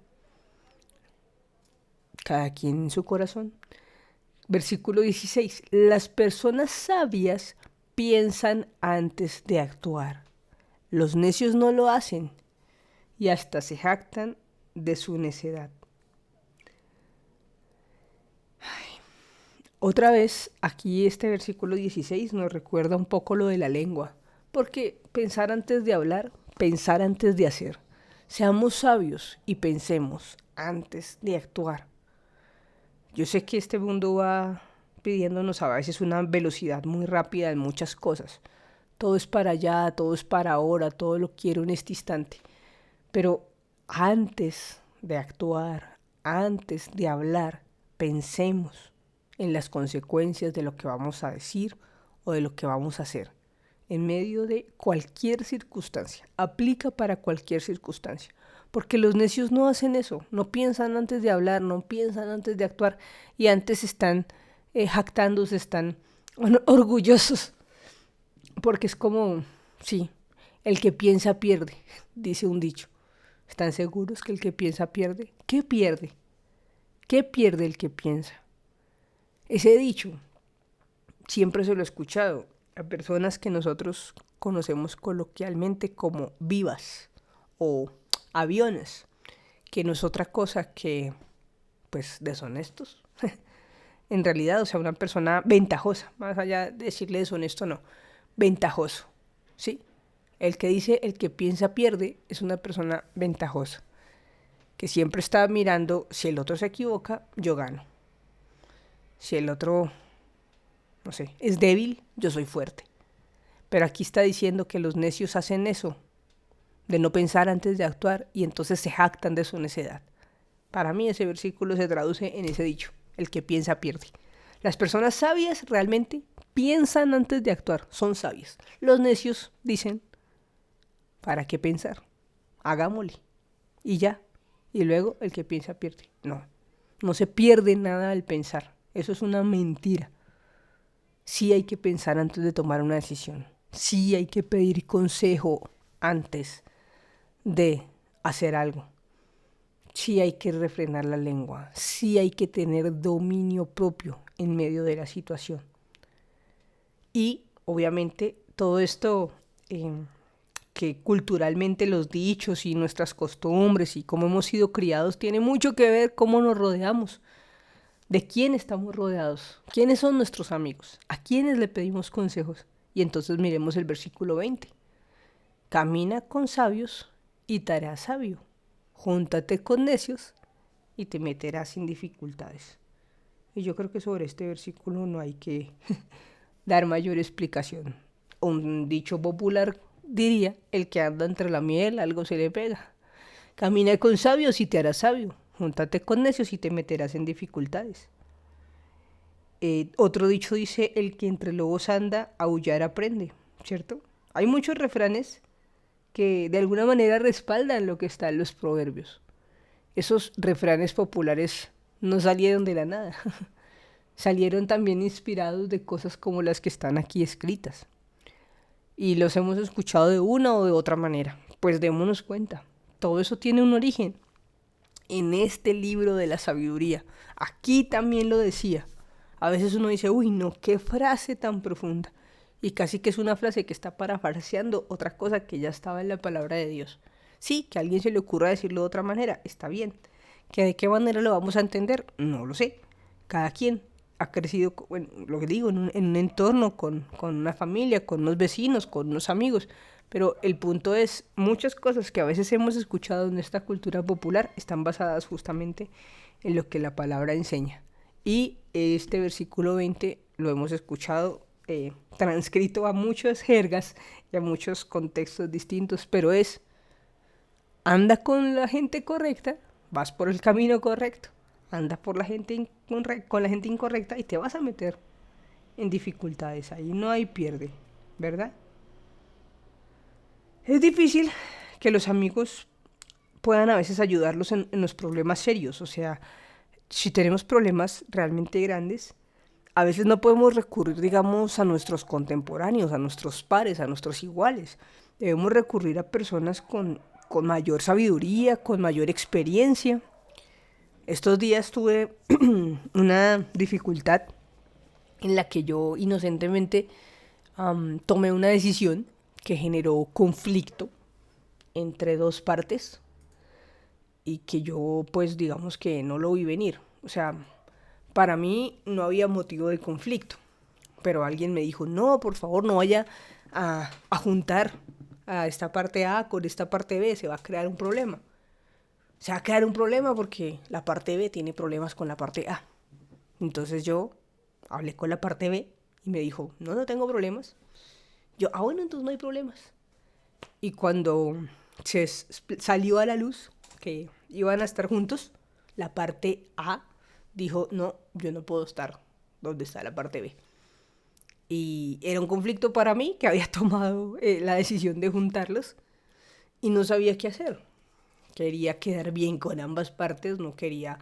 Cada quien en su corazón. Versículo 16. Las personas sabias piensan antes de actuar. Los necios no lo hacen y hasta se jactan de su necedad. Otra vez, aquí este versículo 16 nos recuerda un poco lo de la lengua, porque pensar antes de hablar, pensar antes de hacer. Seamos sabios y pensemos antes de actuar. Yo sé que este mundo va pidiéndonos a veces una velocidad muy rápida en muchas cosas. Todo es para allá, todo es para ahora, todo lo quiero en este instante. Pero antes de actuar, antes de hablar, pensemos en las consecuencias de lo que vamos a decir o de lo que vamos a hacer. En medio de cualquier circunstancia, aplica para cualquier circunstancia, porque los necios no hacen eso, no piensan antes de hablar, no piensan antes de actuar y antes están jactándose, están orgullosos, porque es como, sí, el que piensa pierde, dice un dicho. ¿Están seguros que el que piensa pierde? ¿Qué pierde? ¿Qué pierde el que piensa? Ese dicho siempre se lo he escuchado a personas que nosotros conocemos coloquialmente como vivas o aviones, que no es otra cosa que, pues, deshonestos. En realidad, o sea, una persona ventajosa, más allá de decirle deshonesto, no, ventajoso, ¿sí? El que dice, el que piensa pierde, es una persona ventajosa, que siempre está mirando, si el otro se equivoca, yo gano. Si el otro, no sé, es débil, yo soy fuerte. Pero aquí está diciendo que los necios hacen eso, de no pensar antes de actuar, y entonces se jactan de su necedad. Para mí ese versículo se traduce en ese dicho, el que piensa pierde. Las personas sabias realmente piensan antes de actuar, son sabias. Los necios dicen, ¿para qué pensar? Hagámosle. Y ya. Y luego el que piensa pierde. No, no se pierde nada al pensar. Eso es una mentira. Sí hay que pensar antes de tomar una decisión. Sí hay que pedir consejo antes de hacer algo. Sí hay que refrenar la lengua, sí hay que tener dominio propio en medio de la situación. Y obviamente todo esto que culturalmente los dichos y nuestras costumbres y cómo hemos sido criados tiene mucho que ver cómo nos rodeamos, de quién estamos rodeados, quiénes son nuestros amigos, a quiénes le pedimos consejos. Y entonces miremos el versículo 20. Camina con sabios y te harás sabio. Júntate con necios y te meterás en dificultades. Y yo creo que sobre este versículo no hay que dar mayor explicación. Un dicho popular diría, el que anda entre la miel algo se le pega. Camina con sabios y te harás sabio. Júntate con necios y te meterás en dificultades. Otro dicho dice, el que entre lobos anda, aullar aprende, ¿cierto? Hay muchos refranes que de alguna manera respaldan lo que está en los proverbios. Esos refranes populares no salieron de la nada, salieron también inspirados de cosas como las que están aquí escritas. Y los hemos escuchado de una o de otra manera. Pues démonos cuenta, todo eso tiene un origen en este libro de la sabiduría. Aquí también lo decía. A veces uno dice, uy, no, qué frase tan profunda. Y casi que es una frase que está parafraseando otra cosa que ya estaba en la palabra de Dios. Sí, que a alguien se le ocurra decirlo de otra manera, está bien. ¿Que de qué manera lo vamos a entender? No lo sé. Cada quien ha crecido, bueno, lo que digo, en un entorno, con una familia, con unos vecinos, con unos amigos. Pero el punto es, muchas cosas que a veces hemos escuchado en esta cultura popular están basadas justamente en lo que la palabra enseña. Y este versículo 20 lo hemos escuchado transcrito a muchas jergas y a muchos contextos distintos, pero es, anda con la gente correcta, vas por el camino correcto, anda por la gente con la gente incorrecta y te vas a meter en dificultades, ahí no hay pierde, ¿verdad? Es difícil que los amigos puedan a veces ayudarlos en los problemas serios, o sea, si tenemos problemas realmente grandes, a veces no podemos recurrir, digamos, a nuestros contemporáneos, a nuestros pares, a nuestros iguales. Debemos recurrir a personas con mayor sabiduría, con mayor experiencia. Estos días tuve una dificultad en la que yo inocentemente tomé una decisión que generó conflicto entre dos partes y que yo, pues, digamos que no lo vi venir. O sea, para mí no había motivo de conflicto, pero alguien me dijo, no, por favor, no vaya a juntar a esta parte A con esta parte B, se va a crear un problema. Se va a crear un problema porque la parte B tiene problemas con la parte A. Entonces yo hablé con la parte B y me dijo, no, no tengo problemas. Yo, bueno, entonces no hay problemas. Y cuando salió a la luz que iban a estar juntos, la parte A dijo, no, yo no puedo estar donde está la parte B. Y era un conflicto para mí que había tomado la decisión de juntarlos y no sabía qué hacer. Quería quedar bien con ambas partes, no quería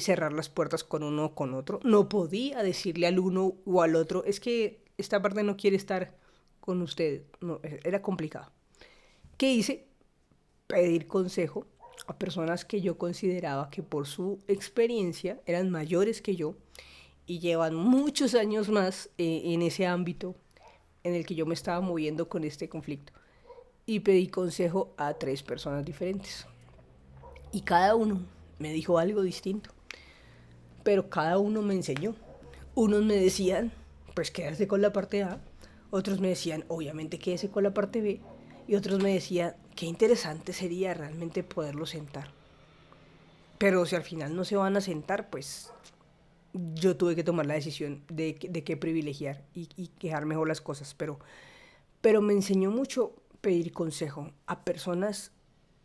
cerrar las puertas con uno o con otro. No podía decirle al uno o al otro, es que esta parte no quiere estar con usted. No, era complicado. ¿Qué hice? Pedir consejo a personas que yo consideraba que por su experiencia eran mayores que yo y llevan muchos años más en ese ámbito, en el que yo me estaba moviendo con este conflicto. Y pedí consejo a 3 personas diferentes. Y cada uno me dijo algo distinto. Pero cada uno me enseñó. Unos me decían, pues quédate con la parte A. Otros me decían, obviamente quédese con la parte B. Y otros me decían, qué interesante sería realmente poderlo sentar. Pero si al final no se van a sentar, pues yo tuve que tomar la decisión de qué privilegiar y dejar mejor las cosas. Pero me enseñó mucho pedir consejo a personas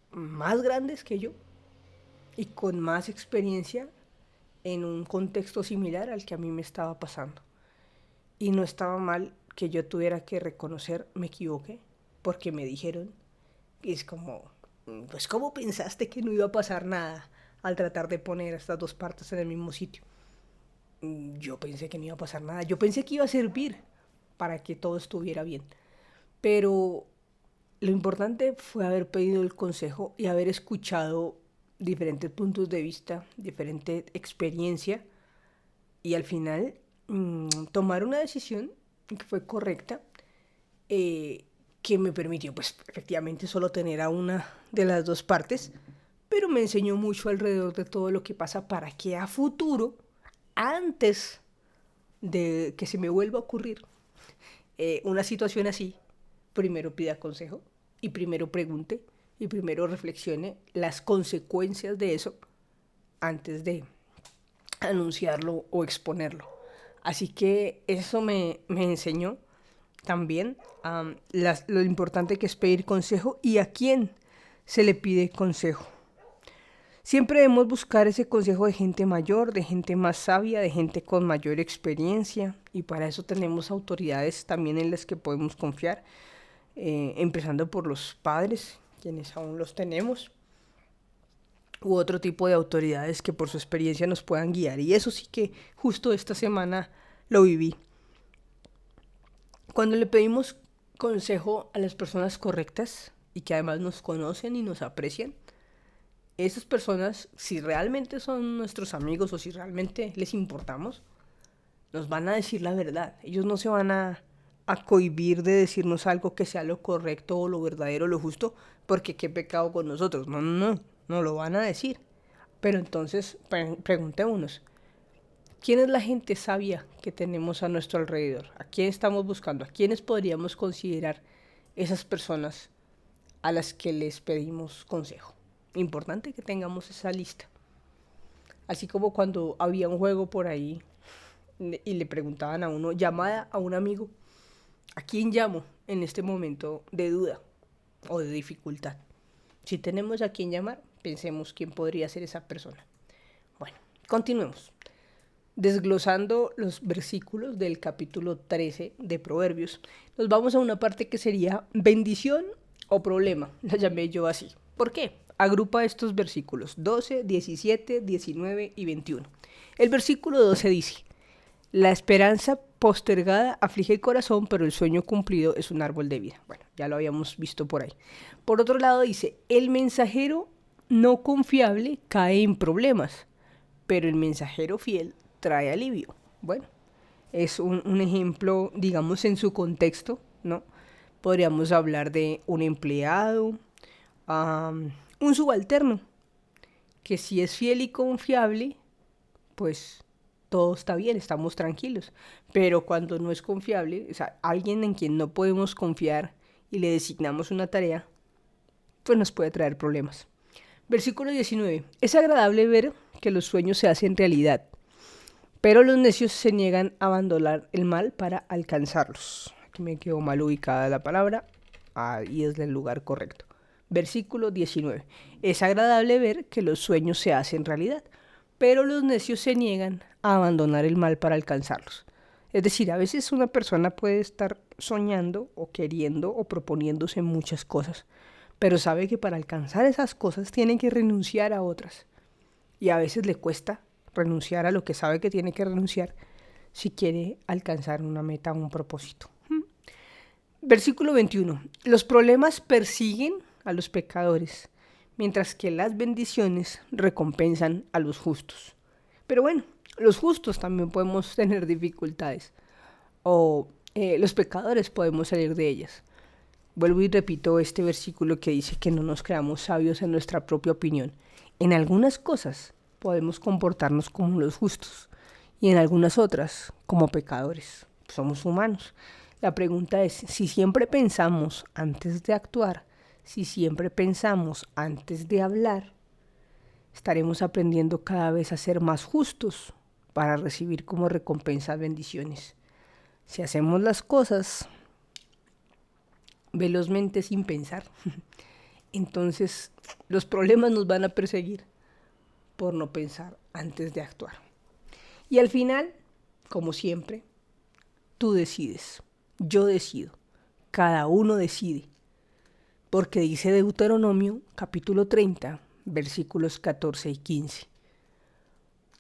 más grandes que yo y con más experiencia en un contexto similar al que a mí me estaba pasando. Y no estaba mal que yo tuviera que reconocer me equivoqué, porque me dijeron, y es como, pues ¿cómo pensaste que no iba a pasar nada al tratar de poner estas 2 partes en el mismo sitio? Yo pensé que no iba a pasar nada, yo pensé que iba a servir para que todo estuviera bien. Pero lo importante fue haber pedido el consejo y haber escuchado diferentes puntos de vista, diferente experiencia y al final tomar una decisión que fue correcta, que me permitió pues efectivamente solo tener a una de las 2 partes, pero me enseñó mucho alrededor de todo lo que pasa para que a futuro, antes de que se me vuelva a ocurrir una situación así, primero pida consejo y primero pregunte y primero reflexione las consecuencias de eso antes de anunciarlo o exponerlo. Así que eso me enseñó también lo importante que es pedir consejo y a quién se le pide consejo. Siempre debemos buscar ese consejo de gente mayor, de gente más sabia, de gente con mayor experiencia y para eso tenemos autoridades también en las que podemos confiar, empezando por los padres, quienes aún los tenemos, u otro tipo de autoridades que por su experiencia nos puedan guiar. Y eso sí que justo esta semana lo viví. Cuando le pedimos consejo a las personas correctas y que además nos conocen y nos aprecian, esas personas, si realmente son nuestros amigos o si realmente les importamos, nos van a decir la verdad. Ellos no se van a cohibir de decirnos algo que sea lo correcto o lo verdadero o lo justo, porque qué pecado con nosotros. No lo van a decir. Pero entonces preguntémonos, ¿quién es la gente sabia que tenemos a nuestro alrededor? ¿A quién estamos buscando? ¿A quiénes podríamos considerar esas personas a las que les pedimos consejo? Importante que tengamos esa lista. Así como cuando había un juego por ahí y le preguntaban a uno, llamada a un amigo, ¿a quién llamo en este momento de duda o de dificultad? Si tenemos a quién llamar, pensemos quién podría ser esa persona. Bueno, continuemos. Desglosando los versículos del capítulo 13 de Proverbios, nos vamos a una parte que sería bendición o problema, la llamé yo así. ¿Por qué? Agrupa estos versículos 12, 17, 19 y 21. El versículo 12 dice, la esperanza postergada aflige el corazón, pero el sueño cumplido es un árbol de vida. Bueno, ya lo habíamos visto por ahí. Por otro lado dice, el mensajero no confiable cae en problemas, pero el mensajero fiel trae alivio. Bueno, es un ejemplo, digamos, en su contexto, ¿no? Podríamos hablar de un empleado, un subalterno, que si es fiel y confiable, pues todo está bien, estamos tranquilos. Pero cuando no es confiable, o sea, alguien en quien no podemos confiar y le designamos una tarea, pues nos puede traer problemas. Versículo 19. Es agradable ver que los sueños se hacen realidad, pero los necios se niegan a abandonar el mal para alcanzarlos. Aquí me quedó mal ubicada la palabra, ahí es el lugar correcto. Versículo 19. Es agradable ver que los sueños se hacen realidad, pero los necios se niegan a abandonar el mal para alcanzarlos. Es decir, a veces una persona puede estar soñando o queriendo o proponiéndose muchas cosas, pero sabe que para alcanzar esas cosas tiene que renunciar a otras. Y a veces le cuesta renunciar a lo que sabe que tiene que renunciar si quiere alcanzar una meta o un propósito. Versículo 21. Los problemas persiguen a los pecadores, mientras que las bendiciones recompensan a los justos. Pero bueno, los justos también podemos tener dificultades. O los pecadores podemos salir de ellas. Vuelvo y repito este versículo que dice que no nos creamos sabios en nuestra propia opinión. En algunas cosas podemos comportarnos como los justos y en algunas otras como pecadores. Somos humanos. La pregunta es, si siempre pensamos antes de actuar, si siempre pensamos antes de hablar, estaremos aprendiendo cada vez a ser más justos para recibir como recompensa bendiciones. Si hacemos las cosas velozmente sin pensar, entonces los problemas nos van a perseguir por no pensar antes de actuar. Y al final, como siempre, tú decides, yo decido, cada uno decide, porque dice Deuteronomio capítulo 30, versículos 14 y 15.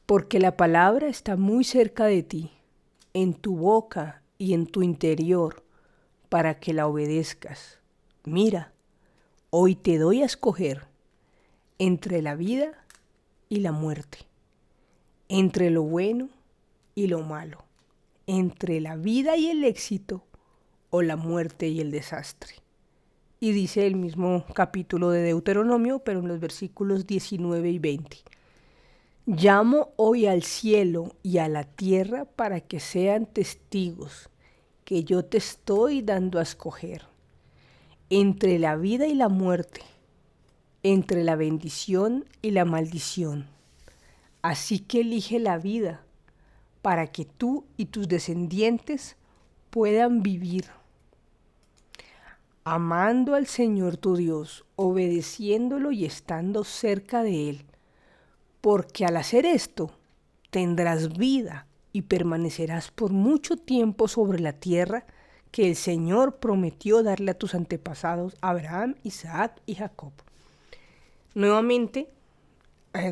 Porque la palabra está muy cerca de ti, en tu boca y en tu interior, para que la obedezcas. Mira, hoy te doy a escoger entre la vida y la muerte, entre lo bueno y lo malo, entre la vida y el éxito o la muerte y el desastre. Y dice el mismo capítulo de Deuteronomio, pero en los versículos 19 y 20. Llamo hoy al cielo y a la tierra para que sean testigos que yo te estoy dando a escoger entre la vida y la muerte, entre la bendición y la maldición. Así que elige la vida para que tú y tus descendientes puedan vivir amando al Señor tu Dios, obedeciéndolo y estando cerca de Él. Porque al hacer esto, tendrás vida y permanecerás por mucho tiempo sobre la tierra que el Señor prometió darle a tus antepasados, Abraham, Isaac y Jacob. Nuevamente,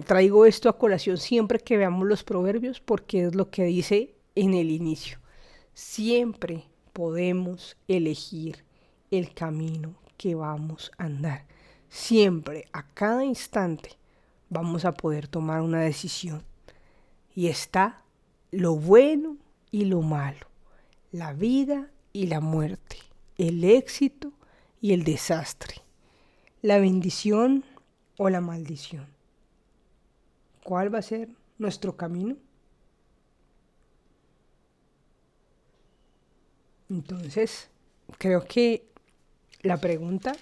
traigo esto a colación siempre que veamos los proverbios porque es lo que dice en el inicio. Siempre podemos elegir el camino que vamos a andar. Siempre, a cada instante, vamos a poder tomar una decisión. Y está lo bueno y lo malo, la vida y la muerte, el éxito y el desastre, la bendición o la maldición. ¿Cuál va a ser nuestro camino? Entonces, creo que la pregunta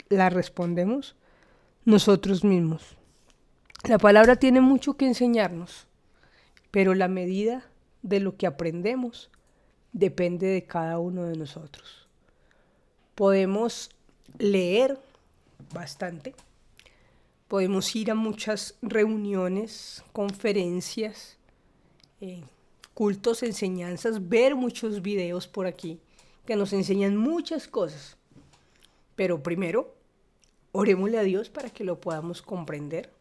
la respondemos nosotros mismos. La palabra tiene mucho que enseñarnos, pero la medida de lo que aprendemos depende de cada uno de nosotros. Podemos leer bastante, podemos ir a muchas reuniones, conferencias, cultos, enseñanzas, ver muchos videos por aquí que nos enseñan muchas cosas. Pero primero, orémosle a Dios para que lo podamos comprender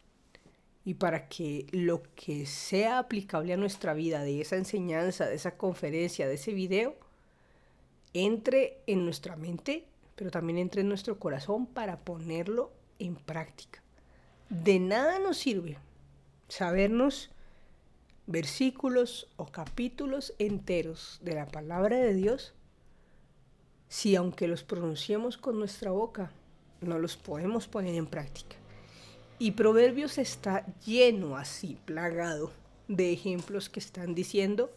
y para que lo que sea aplicable a nuestra vida de esa enseñanza, de esa conferencia, de ese video, entre en nuestra mente, pero también entre en nuestro corazón para ponerlo en práctica. De nada nos sirve sabernos versículos o capítulos enteros de la palabra de Dios si aunque los pronunciemos con nuestra boca, no los podemos poner en práctica. Y Proverbios está lleno así, plagado de ejemplos que están diciendo,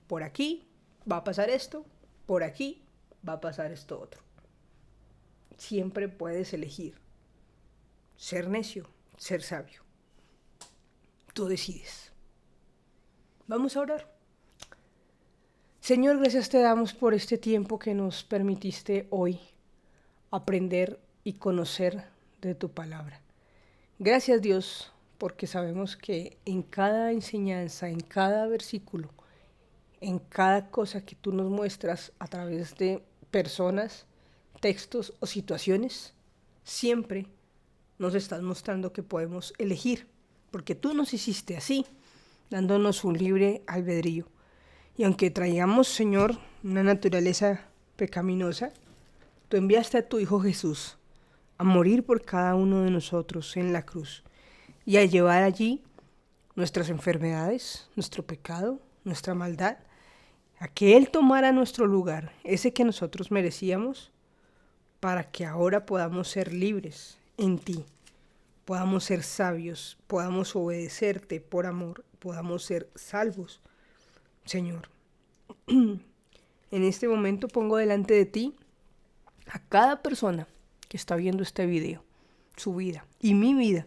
por aquí va a pasar esto, por aquí va a pasar esto otro. Siempre puedes elegir ser necio, ser sabio. Tú decides. Vamos a orar. Señor, gracias te damos por este tiempo que nos permitiste hoy aprender y conocer de tu palabra. Gracias, Dios, porque sabemos que en cada enseñanza, en cada versículo, en cada cosa que tú nos muestras a través de personas, textos o situaciones, siempre nos estás mostrando que podemos elegir, porque tú nos hiciste así, dándonos un libre albedrío. Y aunque traigamos, Señor, una naturaleza pecaminosa, tú enviaste a tu Hijo Jesús a morir por cada uno de nosotros en la cruz y a llevar allí nuestras enfermedades, nuestro pecado, nuestra maldad, a que Él tomara nuestro lugar, ese que nosotros merecíamos, para que ahora podamos ser libres en ti, podamos ser sabios, podamos obedecerte por amor, podamos ser salvos, Señor. En este momento pongo delante de ti a cada persona que está viendo este video, su vida y mi vida,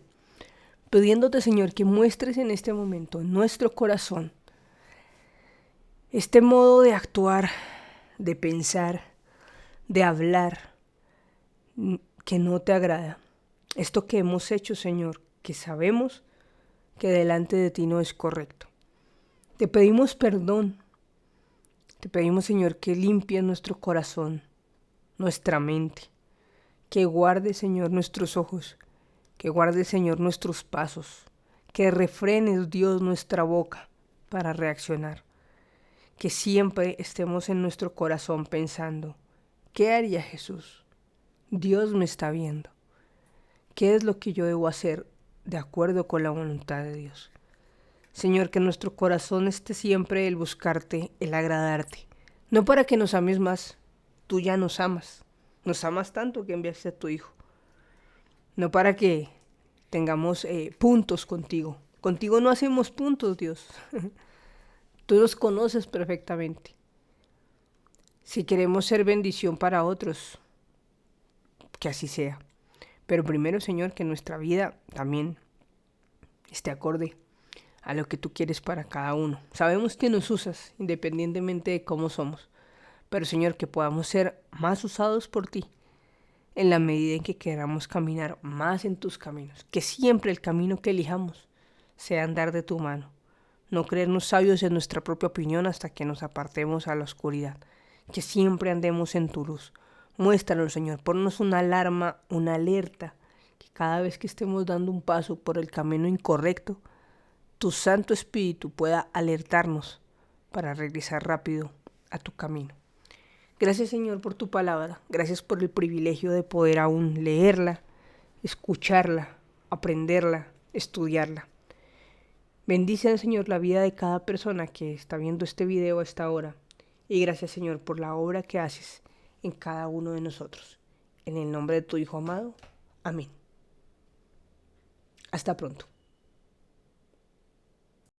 pidiéndote, Señor, que muestres en este momento en nuestro corazón este modo de actuar, de pensar, de hablar, que no te agrada. Esto que hemos hecho, Señor, que sabemos que delante de ti no es correcto. Te pedimos perdón. Te pedimos, Señor, que limpies nuestro corazón, nuestra mente, que guarde, Señor, nuestros ojos, que guarde, Señor, nuestros pasos, que refrenes, Dios, nuestra boca para reaccionar, que siempre estemos en nuestro corazón pensando, ¿qué haría Jesús? Dios me está viendo. ¿Qué es lo que yo debo hacer de acuerdo con la voluntad de Dios? Señor, que nuestro corazón esté siempre el buscarte, el agradarte. No para que nos ames más, tú ya nos amas. Nos amas tanto que enviaste a tu Hijo. No para que tengamos puntos contigo. Contigo no hacemos puntos, Dios. Tú nos conoces perfectamente. Si queremos ser bendición para otros, que así sea. Pero primero, Señor, que nuestra vida también esté acorde a lo que tú quieres para cada uno. Sabemos que nos usas independientemente de cómo somos. Pero, Señor, que podamos ser más usados por ti en la medida en que queramos caminar más en tus caminos. Que siempre el camino que elijamos sea andar de tu mano. No creernos sabios en nuestra propia opinión hasta que nos apartemos a la oscuridad. Que siempre andemos en tu luz. Muéstralo, Señor. Ponnos una alarma, una alerta. Que cada vez que estemos dando un paso por el camino incorrecto, tu Santo Espíritu pueda alertarnos para regresar rápido a tu camino. Gracias, Señor, por tu palabra. Gracias por el privilegio de poder aún leerla, escucharla, aprenderla, estudiarla. Bendice, Señor, la vida de cada persona que está viendo este video a esta hora. Y gracias, Señor, por la obra que haces en cada uno de nosotros. En el nombre de tu Hijo amado. Amén. Hasta pronto.